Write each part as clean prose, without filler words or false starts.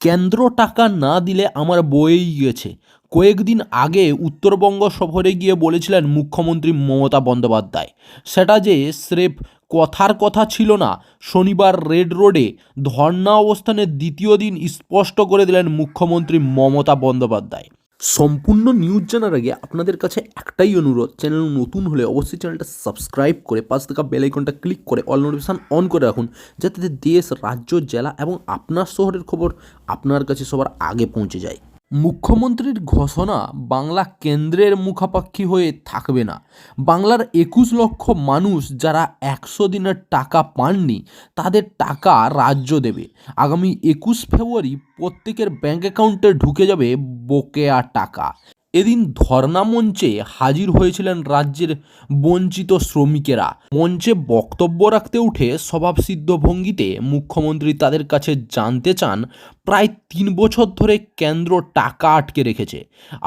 কেন্দ্র টাকা না দিলে আমার বয়েই গেছে। কয়েকদিন আগে উত্তরবঙ্গ সফরে গিয়ে বলেছিলেন মুখ্যমন্ত্রী মমতা বন্দ্যোপাধ্যায়। সেটা যে স্রেফ কথার কথা ছিল না, শনিবার রেড রোডে ধর্ণা অবস্থানের দ্বিতীয় দিন স্পষ্ট করে দিলেন মুখ্যমন্ত্রী মমতা বন্দ্যোপাধ্যায়। সম্পূর্ণ নিউজ জানার আগে আপনাদের কাছে একটাই অনুরোধ, চ্যানেল নতুন হলে অবশ্যই চ্যানেলটা সাবস্ক্রাইব করে পাশ থাকা বেল আইকনটা ক্লিক করে অল নোটিফিকেশান অন করে রাখুন, যাতে দেশ, রাজ্য, জেলা এবং আপনার শহরের খবর আপনার কাছে সবার আগে পৌঁছে যায়। মুখ্যমন্ত্রীর ঘোষণা, বাংলা কেন্দ্রের মুখাপাক্ষী হয়ে থাকবে না। বাংলার 21 লক্ষ মানুষ যারা 100 দিনের টাকা পাননি, তাদের টাকা রাজ্য দেবে। আগামী 21 ফেব্রুয়ারি প্রত্যেকের ব্যাঙ্ক অ্যাকাউন্টে ঢুকে যাবে বকেয়া টাকা। এদিন ধর্ণা মঞ্চে হাজির হয়েছিলেন রাজ্যের বঞ্চিত শ্রমিকেরা। মঞ্চে বক্তব্য রাখতে উঠে স্বভাবসিদ্ধ ভঙ্গিতে মুখ্যমন্ত্রী তাদের কাছে জানতে চান, প্রায় 3 বছর ধরে কেন্দ্র টাকা আটকে রেখেছে,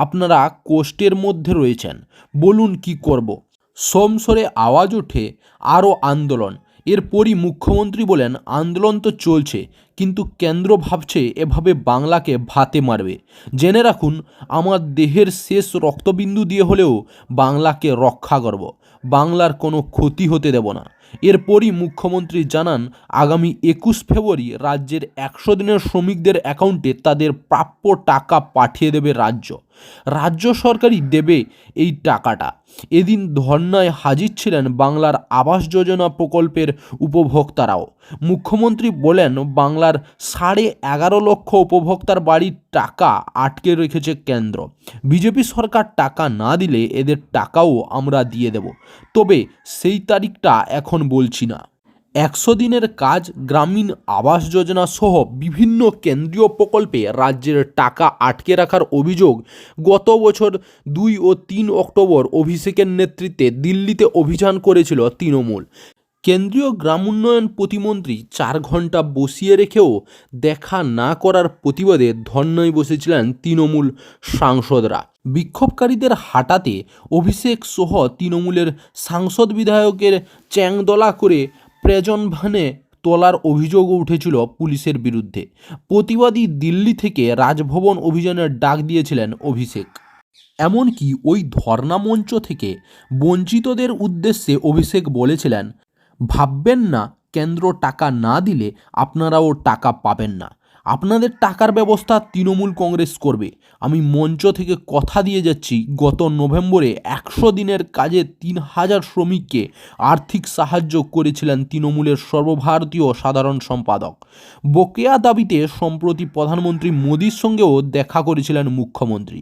আপনারা কষ্টের মধ্যে রয়েছেন, বলুন কি করব। সোমসরে আওয়াজ ওঠে আরও আন্দোলন। এরপরই মুখ্যমন্ত্রী বলেন, আন্দোলন তো চলছে, কিন্তু কেন্দ্র ভাবছে এভাবে বাংলাকে ভাতে মারবে। জেনে রাখুন, আমার দেহের শেষ রক্তবিন্দু দিয়ে হলেও বাংলাকে রক্ষা করব, বাংলার কোনো ক্ষতি হতে দেব না। এরপরই মুখ্যমন্ত্রী জানান, আগামী 21 ফেব্রুয়ারি রাজ্যের 100 দিনের শ্রমিকদের অ্যাকাউন্টে তাদের প্রাপ্য টাকা পাঠিয়ে দেবে রাজ্য। রাজ্য সরকারই দেবে এই টাকাটা। এদিন ধর্নায় হাজির ছিলেন বাংলার আবাস যোজনা প্রকল্পের উপভোক্তারাও। মুখ্যমন্ত্রী বলেন, বাংলার 11.5 লক্ষ উপভোক্তার বাড়ির টাকা আটকে রেখেছে কেন্দ্র। বিজেপি সরকার টাকা না দিলে এদের টাকাও আমরা দিয়ে দেব, তবে সেই তারিখটা এখন বলছি না। 100 দিনের কাজ, গ্রামীণ আবাস যোজনা সহ বিভিন্ন কেন্দ্রীয় প্রকল্পে রাজ্যের টাকা আটকে রাখার অভিযোগ গত বছর 2 ও 3 অক্টোবর অভিষেকের নেতৃত্বে দিল্লিতে অভিযান করেছিল তৃণমূল। কেন্দ্রীয় গ্রাম উন্নয়ন প্রতিমন্ত্রী 4 ঘন্টা বসিয়ে রেখেও দেখা না করার প্রতিবাদে ধর্নায় বসেছিলেন তৃণমূল সাংসদরা। বিক্ষোভকারীদের হাঁটাতে অভিষেক সহ তৃণমূলের সাংসদ বিধায়কের চ্যাংদোলা করে প্রেজন ভ্যানে তোলার অভিযোগও উঠেছিল পুলিশের বিরুদ্ধে। প্রতিবাদী দিল্লি থেকে রাজভবন অভিযানের ডাক দিয়েছিলেন অভিষেক। এমনকি ওই ধর্না মঞ্চ থেকে বঞ্চিতদের উদ্দেশ্যে অভিষেক বলেছিলেন, ভাববেন না কেন্দ্র টাকা না দিলে আপনারাও টাকা পাবেন না, আপনাদের টাকার ব্যবস্থা তৃণমূল কংগ্রেস করবে। আমি মঞ্চ থেকে কথা দিয়ে যাচ্ছি, গত নভেম্বরে 100 দিনের কাজে 3000 শ্রমিককে আর্থিক সাহায্য করেছিলেন তৃণমূলের সর্বভারতীয় সাধারণ সম্পাদক। বকেয়া দাবিতে সম্প্রতি প্রধানমন্ত্রী মোদির সঙ্গেও দেখা করেছিলেন মুখ্যমন্ত্রী।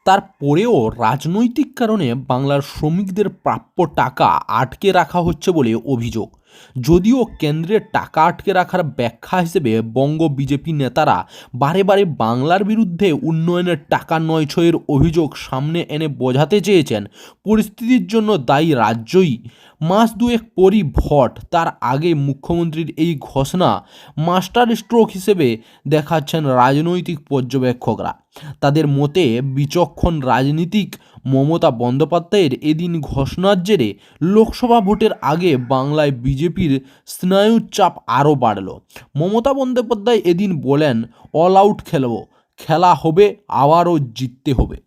তারপরেও রাজনৈতিক কারণে বাংলার শ্রমিকদের প্রাপ্য টাকা আটকে রাখা হচ্ছে বলে অভিযোগ। যদিও কেন্দ্রের টাকা আটকে রাখার ব্যাখ্যা হিসেবে বঙ্গ বিজেপি নেতারা বারে বারে বাংলার বিরুদ্ধে উন্নয়নের টাকা নয় ছয়ের অভিযোগ সামনে এনে বোঝাতে চেয়েছেন পরিস্থিতির জন্য দায়ী রাজ্যই। মাস দুয়েক পরই ভোট, তার আগে মুখ্যমন্ত্রীর এই ঘোষণা মাস্টার স্ট্রোক হিসেবে দেখাচ্ছেন রাজনৈতিক পর্যবেক্ষকরা। তাদের মতে, বিচক্ষণ রাজনীতিক মমতা বন্দ্যোপাধ্যায়ের এদিন ঘোষণার জেরে লোকসভা ভোটের আগে বাংলায় বিজেপির স্নায়ুর চাপ আরও বাড়ল। মমতা বন্দ্যোপাধ্যায় এদিন বলেন, অল আউট খেলব, খেলা হবে, আবারও জিততে হবে।